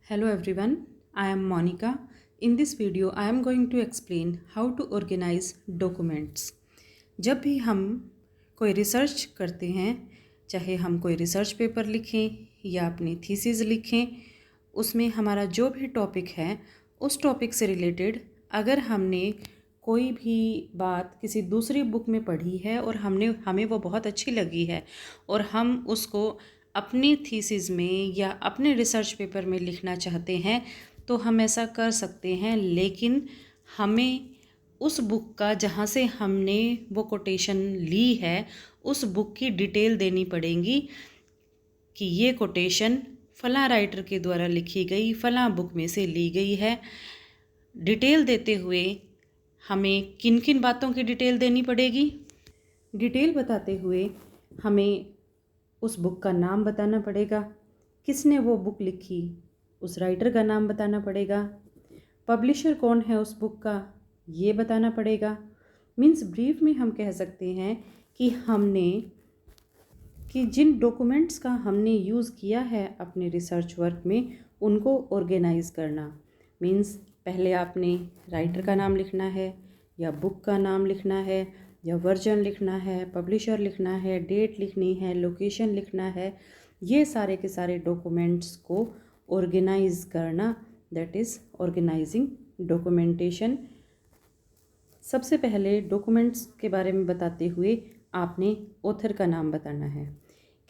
Hello everyone, I am Monica. In this video, I am going to explain how to organize documents. जब भी हम कोई research करते हैं, चाहे हम कोई रिसर्च पेपर लिखें या अपनी थीसिस लिखें, उसमें हमारा जो भी टॉपिक है उस टॉपिक से रिलेटेड अगर हमने कोई भी बात किसी दूसरी बुक में पढ़ी है और हमें वो बहुत अच्छी लगी है और हम उसको अपनी थीसिस में या अपने रिसर्च पेपर में लिखना चाहते हैं तो हम ऐसा कर सकते हैं, लेकिन हमें उस बुक का जहाँ से हमने वो कोटेशन ली है उस बुक की डिटेल देनी पड़ेगी कि ये कोटेशन फ़लाँ राइटर के द्वारा लिखी गई फ़लाँ बुक में से ली गई है। डिटेल देते हुए हमें किन किन बातों की डिटेल देनी पड़ेगी। डिटेल बताते हुए हमें उस बुक का नाम बताना पड़ेगा, किसने वो बुक लिखी उस राइटर का नाम बताना पड़ेगा, पब्लिशर कौन है उस बुक का ये बताना पड़ेगा। मीन्स ब्रीफ में हम कह सकते हैं कि जिन डॉक्यूमेंट्स का हमने यूज़ किया है अपने रिसर्च वर्क में उनको ऑर्गेनाइज़ करना। मीन्स पहले आपने राइटर का नाम लिखना है या बुक का नाम लिखना है या वर्जन लिखना है, पब्लिशर लिखना है, डेट लिखनी है, लोकेशन लिखना है। ये सारे के सारे डॉक्यूमेंट्स को ऑर्गेनाइज करना, दैट इज़ ऑर्गेनाइजिंग डॉक्यूमेंटेशन। सबसे पहले डॉक्यूमेंट्स के बारे में बताते हुए आपने ऑथर का नाम बताना है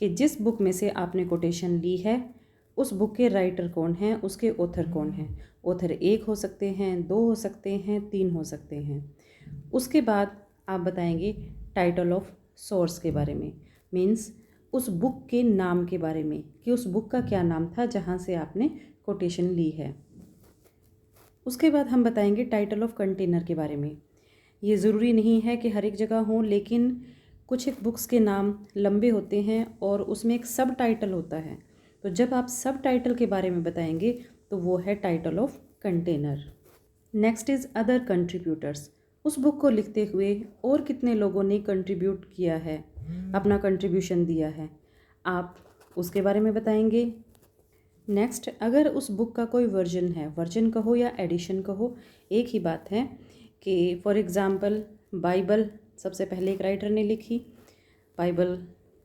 कि जिस बुक में से आपने कोटेशन ली है उस बुक के राइटर कौन हैं, उसके ऑथर कौन हैं। ऑथर एक हो सकते हैं, दो हो सकते हैं, तीन हो सकते हैं। उसके बाद आप बताएंगे टाइटल ऑफ सोर्स के बारे में, मीन्स उस बुक के नाम के बारे में कि उस बुक का क्या नाम था जहाँ से आपने कोटेशन ली है। उसके बाद हम बताएंगे टाइटल ऑफ कंटेनर के बारे में। ये ज़रूरी नहीं है कि हर एक जगह हो, लेकिन कुछ एक बुक्स के नाम लंबे होते हैं और उसमें एक सब टाइटल होता है। तो जब आप सब टाइटल के बारे में बताएंगे तो वो है title of container. Next is other contributors. उस बुक को लिखते हुए और कितने लोगों ने कंट्रीब्यूट किया है, अपना कंट्रीब्यूशन दिया है, आप उसके बारे में बताएंगे। नेक्स्ट, अगर उस बुक का कोई वर्जन है, वर्जन कहो या एडिशन कहो एक ही बात है कि फॉर एग्ज़ाम्पल बाइबल सबसे पहले एक राइटर ने लिखी, बाइबल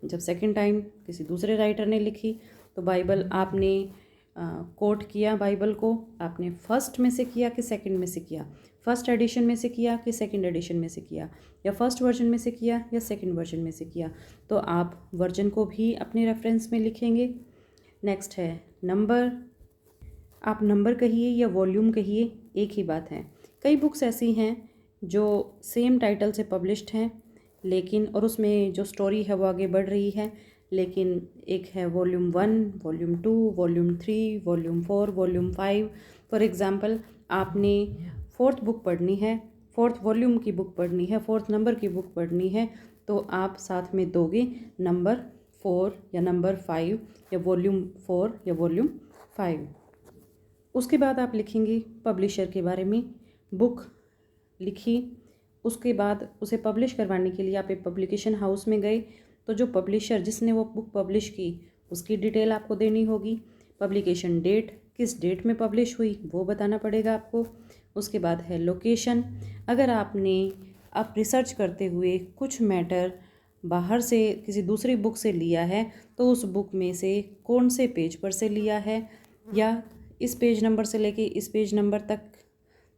जब सेकंड टाइम किसी दूसरे राइटर ने लिखी तो बाइबल आपने कोट किया, बाइबल को आपने फर्स्ट में से किया कि सेकंड में से किया, फर्स्ट एडिशन में से किया कि सेकंड एडिशन में से किया, या फर्स्ट वर्जन में से किया या सेकंड वर्जन में से किया, तो आप वर्जन को भी अपने रेफरेंस में लिखेंगे। नेक्स्ट है नंबर। आप नंबर कहिए या वॉल्यूम कहिए एक ही बात है। कई बुक्स ऐसी हैं जो सेम टाइटल से पब्लिश्ड हैं लेकिन और उसमें जो स्टोरी है वो आगे बढ़ रही है, लेकिन एक है volume 1, volume 2, volume 3, volume 4, volume 5। For example आपने फोर्थ बुक पढ़नी है, फोर्थ वॉल्यूम की बुक पढ़नी है, फोर्थ नंबर की बुक पढ़नी है, तो आप साथ में दोगे नंबर 4 या नंबर 5 या वॉल्यूम 4 या वॉल्यूम 5। उसके बाद आप लिखेंगे पब्लिशर के बारे में। बुक लिखी, उसके बाद उसे पब्लिश करवाने के लिए आप एक पब्लिकेशन हाउस में गए तो जो पब्लिशर जिसने वो बुक पब्लिश की उसकी डिटेल आपको देनी होगी। पब्लिकेशन डेट, किस डेट में पब्लिश हुई वो बताना पड़ेगा आपको। उसके बाद है लोकेशन। अगर आपने आप रिसर्च करते हुए कुछ मैटर बाहर से किसी दूसरी बुक से लिया है तो उस बुक में से कौन से पेज पर से लिया है, या इस पेज नंबर से लेके इस पेज नंबर तक,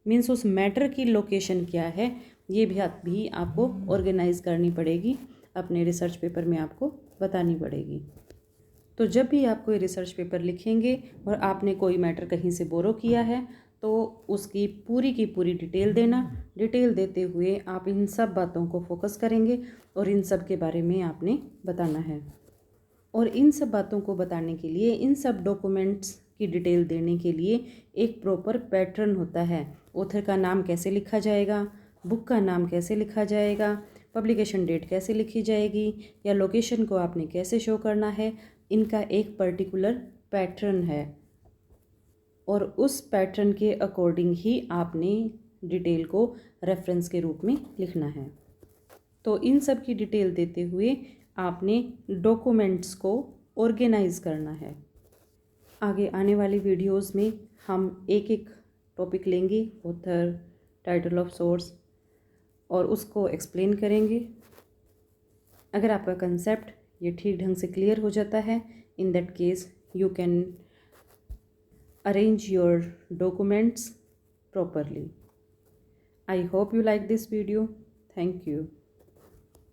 मीन्स उस मैटर की लोकेशन क्या है, ये भी आपको ऑर्गेनाइज करनी पड़ेगी, अपने रिसर्च पेपर में आपको बतानी पड़ेगी। तो जब भी आप कोई रिसर्च पेपर लिखेंगे और आपने कोई मैटर कहीं से बोरो किया है तो उसकी पूरी की पूरी डिटेल देना। डिटेल देते हुए आप इन सब बातों को फोकस करेंगे और इन सब के बारे में आपने बताना है। और इन सब बातों को बताने के लिए, इन सब डॉक्यूमेंट्स की डिटेल देने के लिए एक प्रॉपर पैटर्न होता है। ऑथर का नाम कैसे लिखा जाएगा, बुक का नाम कैसे लिखा जाएगा, पब्लिकेशन डेट कैसे लिखी जाएगी, या लोकेशन को आपने कैसे शो करना है, इनका एक पर्टिकुलर पैटर्न है और उस पैटर्न के अकॉर्डिंग ही आपने डिटेल को रेफरेंस के रूप में लिखना है। तो इन सब की डिटेल देते हुए आपने डॉक्यूमेंट्स को ऑर्गेनाइज करना है। आगे आने वाली वीडियोस में हम एक एक टॉपिक लेंगे, ऑथर, टाइटल ऑफ सोर्स, और उसको एक्सप्लेन करेंगे। अगर आपका कंसेप्ट ये ठीक ढंग से क्लियर हो जाता है, in that case you can arrange your documents properly. I hope you like this video. Thank you.